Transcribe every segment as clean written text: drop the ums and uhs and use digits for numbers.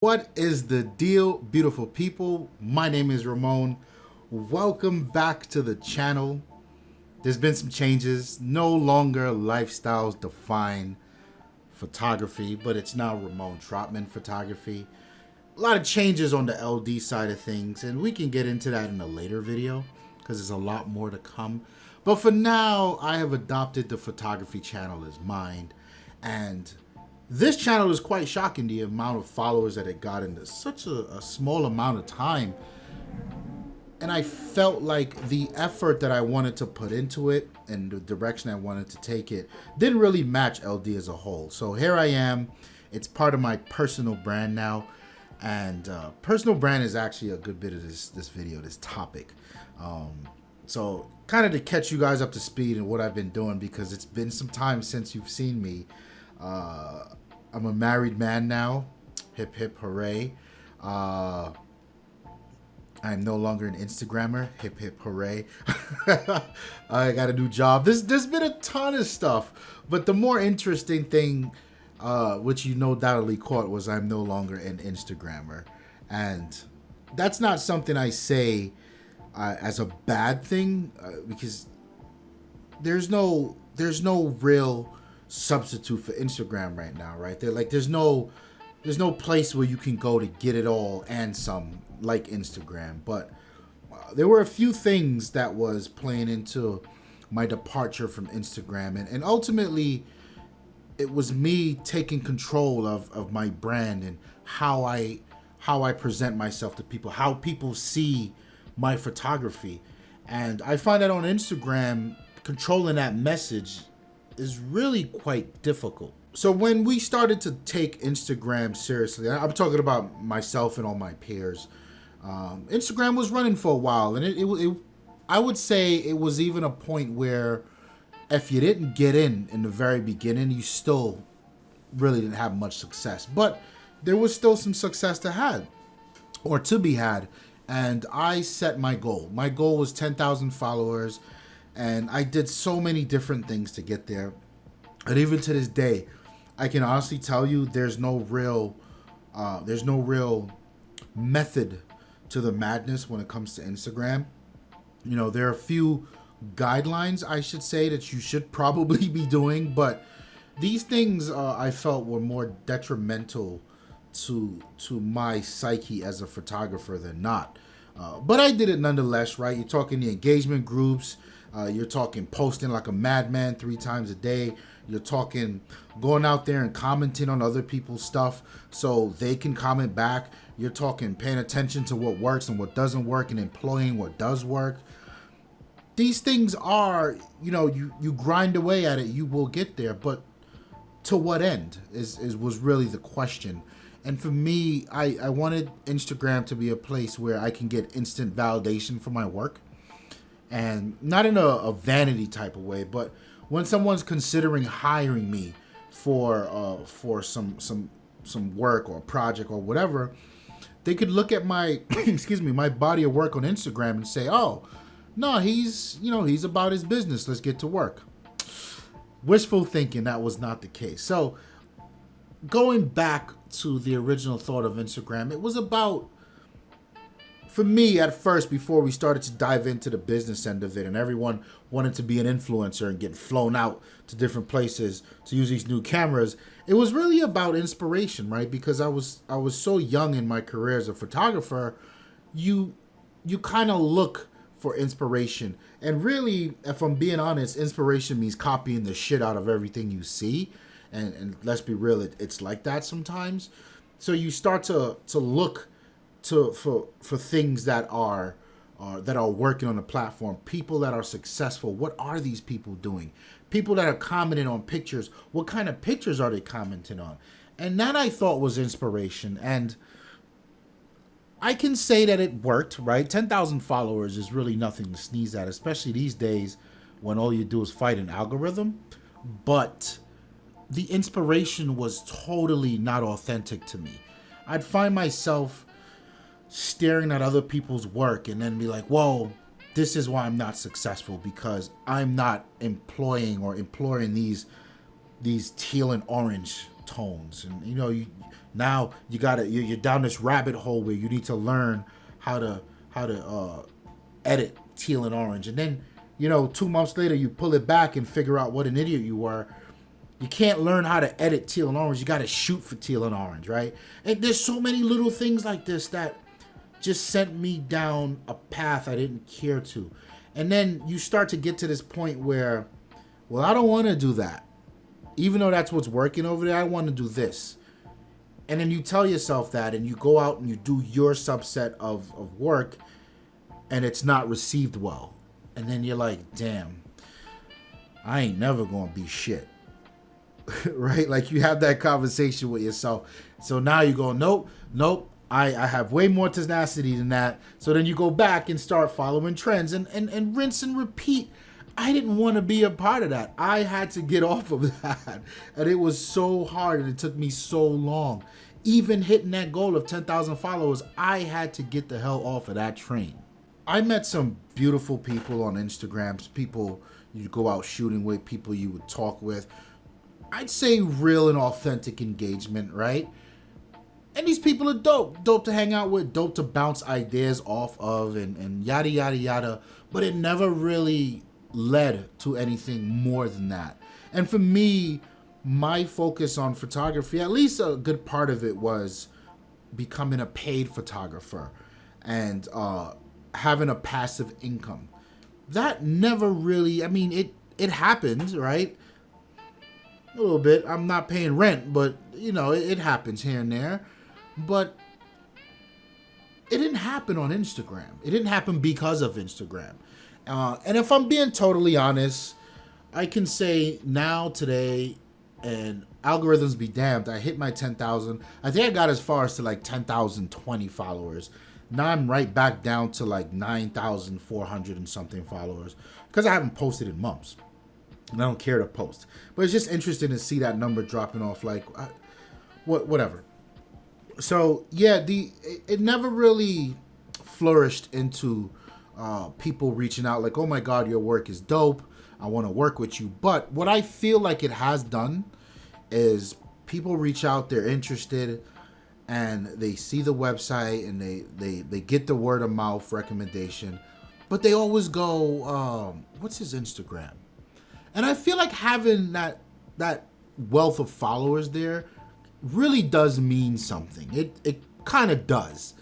What is the deal, beautiful people? My name is Ramon. Welcome back to the channel. There's been some changes. No longer lifestyles define photography, but it's now Ramon Trotman photography. A lot of changes on the LD side of things, and we can get into that in a later video because there's a lot more to come. But for now, I have adopted the photography channel as mine, and this channel is quite shocking, the amount of followers that it got in such a small amount of time. And I felt like the effort that I wanted to put into it and the direction I wanted to take it didn't really match LD as a whole. So here I am. It's part of my personal brand now. And personal brand is actually a good bit of this video, this topic. So kind of to catch you guys up to speed in what I've been doing, because it's been some time since you've seen me. I'm a married man now. Hip hip hooray. I'm no longer an Instagrammer. Hip hip hooray. I got a new job. There's been a ton of stuff, but the more interesting thing, which you no doubtly caught, was I'm no longer an Instagrammer, and that's not something I say as a bad thing, because there's no real substitute for Instagram right now, right? There's no place where you can go to get it all and some, like Instagram. But there were a few things that was playing into my departure from Instagram, and ultimately it was me taking control of my brand and how I present myself to people, how people see my photography. And I find that on Instagram, controlling that message is really quite difficult. So when we started to take Instagram seriously, I'm talking about myself and all my peers, Instagram was running for a while, and it I would say it was even a point where if you didn't get in the very beginning, you still really didn't have much success. But there was still some success to be had, and I set my goal. My goal was 10,000 followers. And I did so many different things to get there. And even to this day, I can honestly tell you there's no real method to the madness when it comes to Instagram. You know, there are a few guidelines, I should say, that you should probably be doing. But these things I felt were more detrimental to my psyche as a photographer than not. But I did it nonetheless, right? You're talking the engagement groups. You're talking posting like a madman 3 times a day. You're talking going out there and commenting on other people's stuff so they can comment back. You're talking paying attention to what works and what doesn't work and employing what does work. These things are, you grind away at it, you will get there. But to what end was really the question. And for me, I wanted Instagram to be a place where I can get instant validation for my work. And not in a vanity type of way, but when someone's considering hiring me for some work or project or whatever, they could look at my my body of work on Instagram and say, "Oh, no, he's about his business. Let's get to work." Wishful thinking, that was not the case. So going back to the original thought of Instagram, it was about, for me at first, before we started to dive into the business end of it and everyone wanted to be an influencer and get flown out to different places to use these new cameras, it was really about inspiration, right? Because I was so young in my career as a photographer, you kind of look for inspiration. And really, if I'm being honest, inspiration means copying the shit out of everything you see. And let's be real, it's like that sometimes. So you start to look for things that are working on the platform, people that are successful. What are these people doing? People that are commenting on pictures, what kind of pictures are they commenting on? And that, I thought, was inspiration. And I can say that it worked, right? 10,000 followers is really nothing to sneeze at, especially these days when all you do is fight an algorithm. But the inspiration was totally not authentic to me. I'd find myself staring at other people's work and then be like, whoa, this is why I'm not successful, because I'm not employing or imploring these teal and orange tones, and now you're down this rabbit hole where you need to learn how to edit teal and orange, and then 2 months later you pull it back and figure out what an idiot you were. You can't learn how to edit teal and orange. You got to shoot for teal and orange, right? And there's so many little things like this that just sent me down a path I didn't care to. And then you start to get to this point where, well, I don't want to do that. Even though that's what's working over there, I want to do this. And then you tell yourself that, and you go out and you do your subset of work, and it's not received well. And then you're like, damn, I ain't never going to be shit. Right? Like, you have that conversation with yourself. So now you go, nope, I have way more tenacity than that. So then you go back and start following trends and rinse and repeat. I didn't want to be a part of that. I had to get off of that. And it was so hard, and it took me so long. Even hitting that goal of 10,000 followers, I had to get the hell off of that train. I met some beautiful people on Instagram, people you go out shooting with, people you would talk with. I'd say real and authentic engagement, right? And these people are dope to hang out with, dope to bounce ideas off of, and yada, yada, yada. But it never really led to anything more than that. And for me, my focus on photography, at least a good part of it, was becoming a paid photographer and having a passive income. That never really, it happens, right? A little bit. I'm not paying rent, but it happens here and there. But it didn't happen on Instagram. It didn't happen because of Instagram. And if I'm being totally honest, I can say now, today, and algorithms be damned, I hit my 10,000. I think I got as far as to like 10,020 followers. Now I'm right back down to like 9,400 and something followers because I haven't posted in months. And I don't care to post. But it's just interesting to see that number dropping off, like, whatever. So, yeah, it never really flourished into people reaching out like, oh my God, your work is dope. I want to work with you. But what I feel like it has done is people reach out, they're interested, and they see the website, and they get the word of mouth recommendation. But they always go, what's his Instagram? And I feel like having that wealth of followers there really does mean something. It kind of does.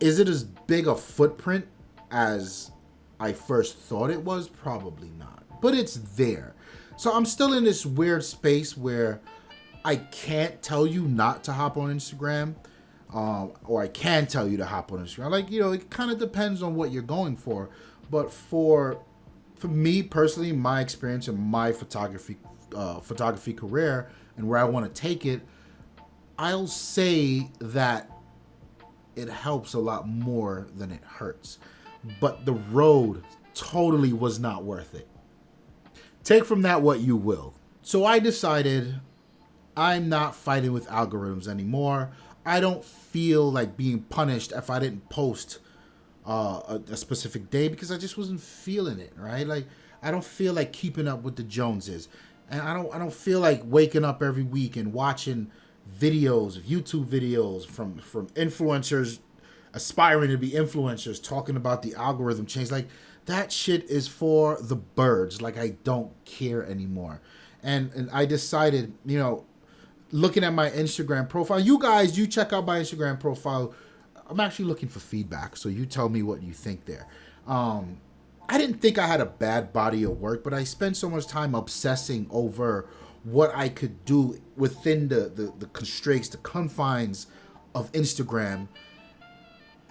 Is it as big a footprint as I first thought it was? Probably not. But it's there. So I'm still in this weird space where I can't tell you not to hop on Instagram, or I can tell you to hop on Instagram. Like, it kind of depends on what you're going for. But for me personally, my experience in my photography career and where I want to take it, I'll say that it helps a lot more than it hurts. But the road totally was not worth it. Take from that what you will. So I decided I'm not fighting with algorithms anymore. I don't feel like being punished if I didn't post a specific day because I just wasn't feeling it, right? Like, I don't feel like keeping up with the Joneses. And I don't feel like waking up every week and watching videos, YouTube videos from influencers aspiring to be influencers talking about the algorithm change. Like, that shit is for the birds. Like, I don't care anymore. And I decided, looking at my Instagram profile, you check out my Instagram profile. I'm actually looking for feedback, so you tell me what you think there. I didn't think I had a bad body of work, but I spent so much time obsessing over what I could do within the constraints, the confines of Instagram,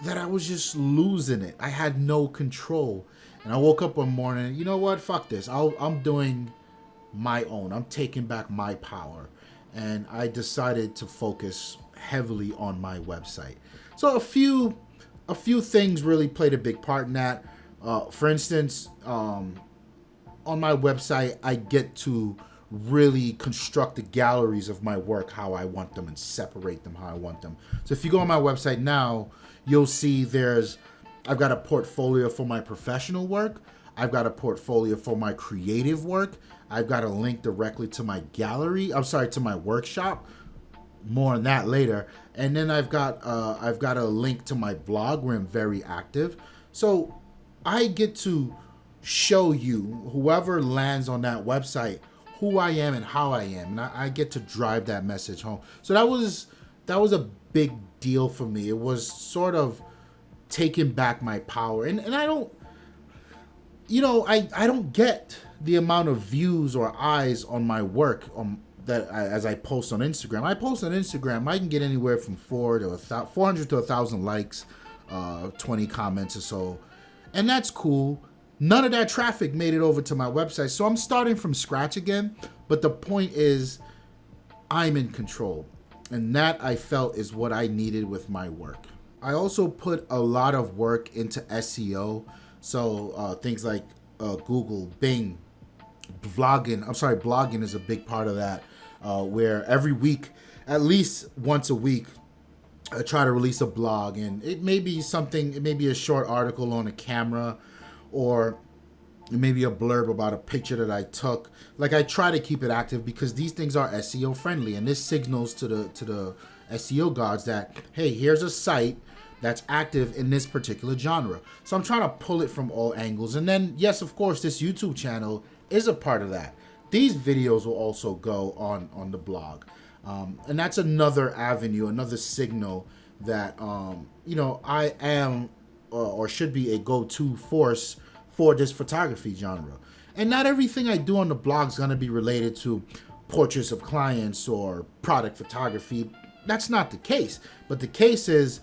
that I was just losing it. I had no control. And I woke up one morning, you know what? Fuck this. I'm doing my own. I'm taking back my power. And I decided to focus heavily on my website. So a few things really played a big part in that. For instance, on my website, I get to really construct the galleries of my work how I want them and separate them how I want them. So if you go on my website now, you'll see I've got a portfolio for my professional work. I've got a portfolio for my creative work. I've got a link directly to my gallery. I'm sorry, to my workshop, more on that later. And then I've got a link to my blog where I'm very active. So I get to show you, whoever lands on that website, who I am and how I am, and I get to drive that message home. So that was a big deal for me. It was sort of taking back my power, and I don't, I don't get the amount of views or eyes on my work as I post on Instagram. I post on Instagram, I can get anywhere from 400 to 1,000 likes, 20 comments or so, and that's cool. None of that traffic made it over to my website, so I'm starting from scratch again. But the point is, I'm in control, and that I felt is what I needed with my work. I also put a lot of work into SEO, so things like Google, Bing, blogging is a big part of that, where every week, at least once a week, I try to release a blog, and it may be a short article on a camera, or maybe a blurb about a picture that I took. Like, I try to keep it active because these things are SEO friendly, and this signals to the SEO gods that, hey, here's a site that's active in this particular genre. So I'm trying to pull it from all angles. And then, yes, of course, this YouTube channel is a part of that. These videos will also go on the blog. And that's another avenue, another signal that, I am or should be a go-to force for this photography genre. And not everything I do on the blog is going to be related to portraits of clients or product photography. That's not the case. But the case is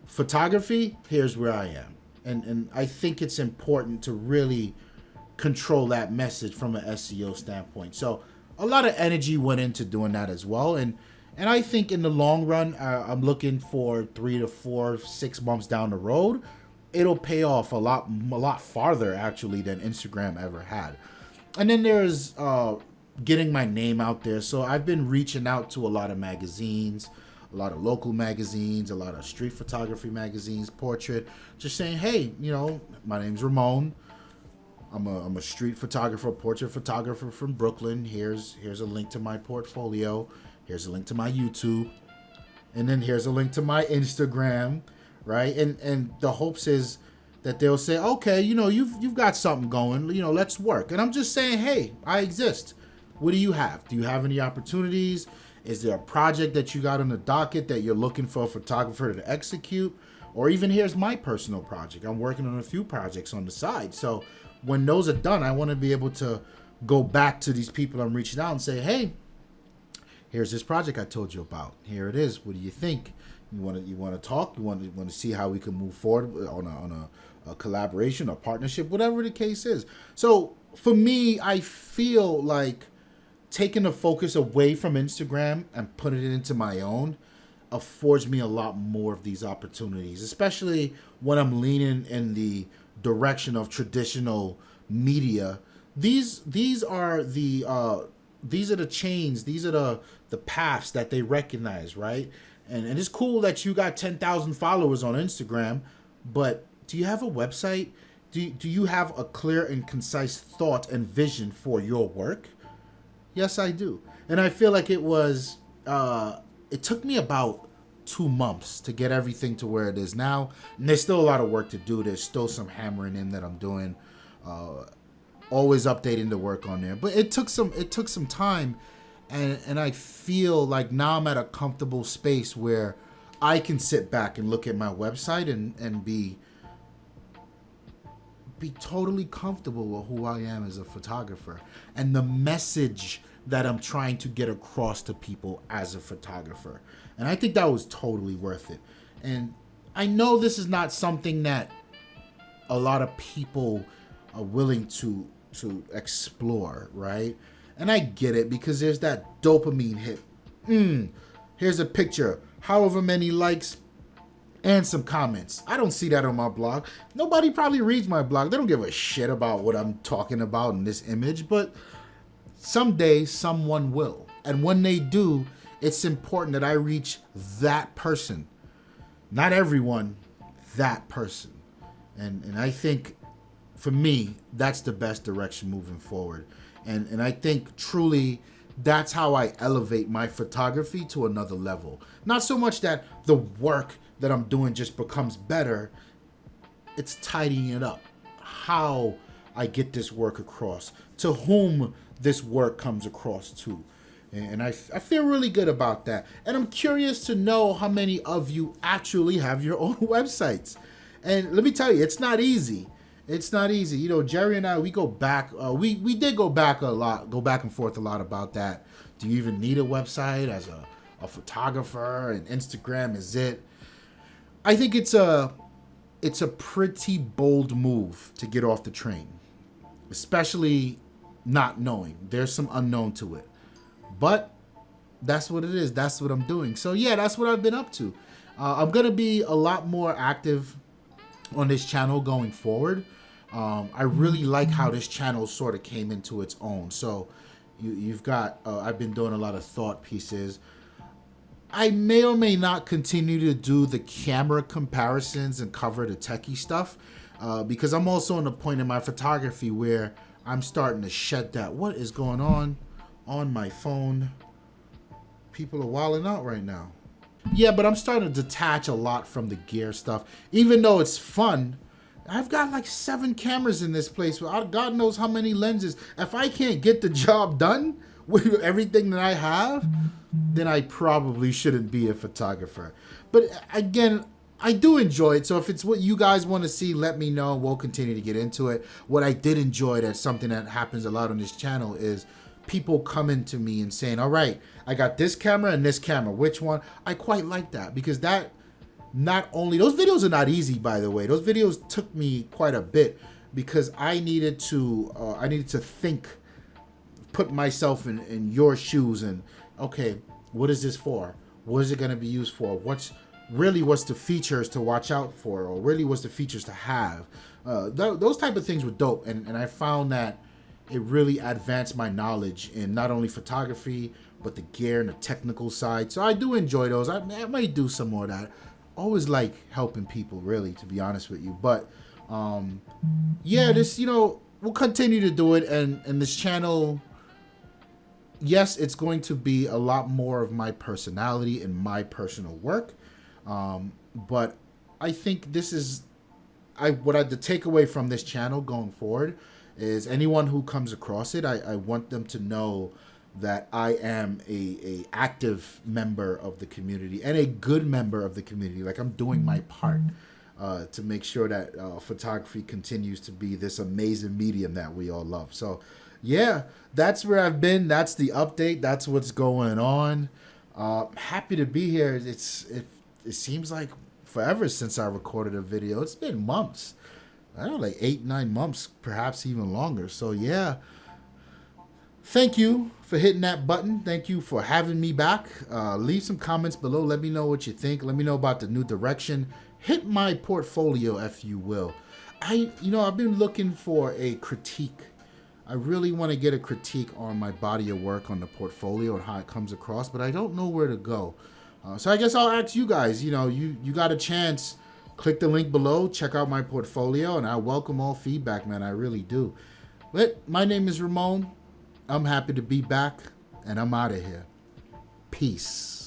photography, here's where I am. And I think it's important to really control that message from an SEO standpoint. So a lot of energy went into doing that as well. And I think in the long run, I'm looking for 3 to 4, 6 months down the road, it'll pay off a lot farther actually than Instagram ever had. And then there's getting my name out there. So I've been reaching out to a lot of magazines, a lot of local magazines, a lot of street photography magazines, portrait, just saying, hey, my name's Ramon. I'm a street photographer, portrait photographer from Brooklyn. Here's a link to my portfolio. Here's a link to my YouTube. And then here's a link to my Instagram. Right, and the hopes is that they'll say, okay, you've got something going, let's work. And I'm just saying, hey, I exist. What do you have? Do you have any opportunities? Is there a project that you got on the docket that you're looking for a photographer to execute? Or even here's my personal project. I'm working on a few projects on the side. So when those are done, I want to be able to go back to these people I'm reaching out and say, hey, here's this project I told you about. Here it is. What do you think? You want to talk? You want to see how we can move forward on a collaboration, a partnership, whatever the case is. So for me, I feel like taking the focus away from Instagram and putting it into my own affords me a lot more of these opportunities, especially when I'm leaning in the direction of traditional media. These are the chains, these are the paths that they recognize, right? And it's cool that you got 10,000 followers on Instagram, but do you have a website? Do you have a clear and concise thought and vision for your work? Yes, I do. And I feel like it took me about 2 months to get everything to where it is now. And there's still a lot of work to do. There's still some hammering in that I'm doing. Always updating the work on there. But it took some time. And I feel like now I'm at a comfortable space where I can sit back and look at my website and be totally comfortable with who I am as a photographer and the message that I'm trying to get across to people as a photographer. And I think that was totally worth it. And I know this is not something that a lot of people are willing to explore, right? And I get it because there's that dopamine hit. Here's a picture, however many likes, and some comments. I don't see that on my blog. Nobody probably reads my blog. They don't give a shit about what I'm talking about in this image, but someday someone will. And when they do, it's important that I reach that person. Not everyone, that person. And I think, for me, that's the best direction moving forward. And I think truly that's how I elevate my photography to another level. Not so much that the work that I'm doing just becomes better, it's tidying it up. How I get this work across, to whom this work comes across to. And I feel really good about that. And I'm curious to know how many of you actually have your own websites. And let me tell you, it's not easy. It's not easy. You know, Jerry and I, we go back. We did go back a lot, go back and forth a lot about that. Do you even need a website as a photographer? And Instagram is it? I think it's a pretty bold move to get off the train, especially not knowing. There's some unknown to it. But that's what it is. That's what I'm doing. So yeah, that's what I've been up to. I'm going to be a lot more active on this channel going forward. I really like how this channel sort of came into its own. So you've got, I've been doing a lot of thought pieces. I may or may not continue to do the camera comparisons and cover the techie stuff because I'm also in a point in my photography where I'm starting to shed that. What is going on my phone? People are wilding out right now. Yeah, but I'm starting to detach a lot from the gear stuff. Even though it's fun, I've got like 7 cameras in this place. God knows how many lenses. If I can't get the job done with everything that I have, then I probably shouldn't be a photographer. But again, I do enjoy it. So if it's what you guys want to see, let me know. We'll continue to get into it. What I did enjoy, that's something that happens a lot on this channel, is people coming to me and saying, all right, I got this camera and this camera. Which one? I quite like that because that not only, those videos are not easy, by the way. Those videos took me quite a bit because I needed to think, put myself in your shoes and, okay, what is this for? What is it going to be used for? What's the features to watch out for, or really what's the features to have? Those type of things were dope. And I found that it really advanced my knowledge in not only photography, but the gear and the technical side. So I do enjoy those. I might do some more of that. Always like helping people, really, to be honest with you. But yeah, this, we'll continue to do it. And this channel, yes, it's going to be a lot more of my personality and my personal work. But I think this is, the takeaway from this channel going forward is anyone who comes across it, I want them to know that I am a active member of the community and a good member of the community. Like, I'm doing my part to make sure that photography continues to be this amazing medium that we all love. So yeah, that's where I've been. That's the update. That's what's going on. Happy to be here. It seems like forever since I recorded a video. It's been months. I don't know, like 8-9 months, perhaps even longer. So yeah, thank you for hitting that button. Thank you for having me back. Leave some comments below. Let me know what you think. Let me know about the new direction. Hit my portfolio, if you will. I've been looking for a critique. I really want to get a critique on my body of work on the portfolio and how it comes across, but I don't know where to go. So I guess I'll ask you guys, you got a chance, click the link below, check out my portfolio, and I welcome all feedback, man. I really do. But my name is Ramon. I'm happy to be back, and I'm out of here. Peace.